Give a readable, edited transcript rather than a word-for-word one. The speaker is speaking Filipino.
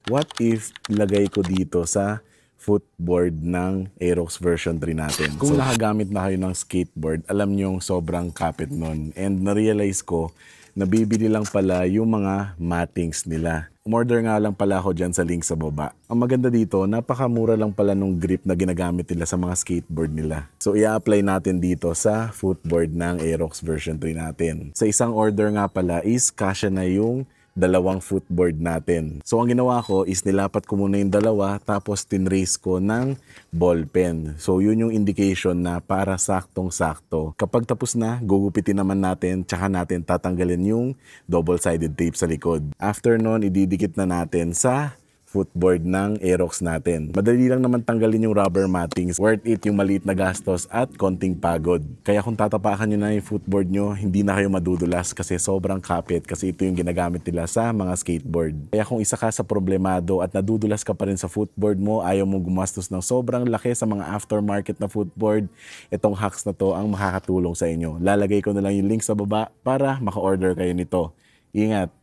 what if lagay ko dito sa footboard ng Aerox version 3 natin. Kung nakagamit na kayo ng skateboard, alam nyo yung sobrang kapit nun. And na-realize ko, nabibili lang pala yung mga mattings nila. Umorder nga lang pala ako dyan sa link sa baba. Ang maganda dito, napakamura lang pala nung grip na ginagamit nila sa mga skateboard nila. So i-apply natin dito sa footboard ng Aerox version 3 natin. Sa isang order nga pala is kasya na yung dalawang footboard natin. So ang ginawa ko is nilapat ko muna yung dalawa tapos tinrace ko ng ball pen. So yun yung indication na para saktong-sakto. Kapag tapos na, gugupitin naman natin tsaka natin tatanggalin yung double-sided tape sa likod. After nun, ididikit na natin sa footboard ng Aerox natin. Madali lang naman tanggalin yung rubber mattings. Worth it yung maliit na gastos at konting pagod. Kaya kung tatapakan nyo na yung footboard nyo, hindi na kayo madudulas kasi sobrang kapit kasi ito yung ginagamit nila sa mga skateboard. Kaya kung isa ka sa problemado at nadudulas ka pa rin sa footboard mo, ayaw mong gumastos ng sobrang laki sa mga aftermarket na footboard, itong hacks na to ang makakatulong sa inyo. Lalagay ko na lang yung link sa baba para maka-order kayo nito. Ingat!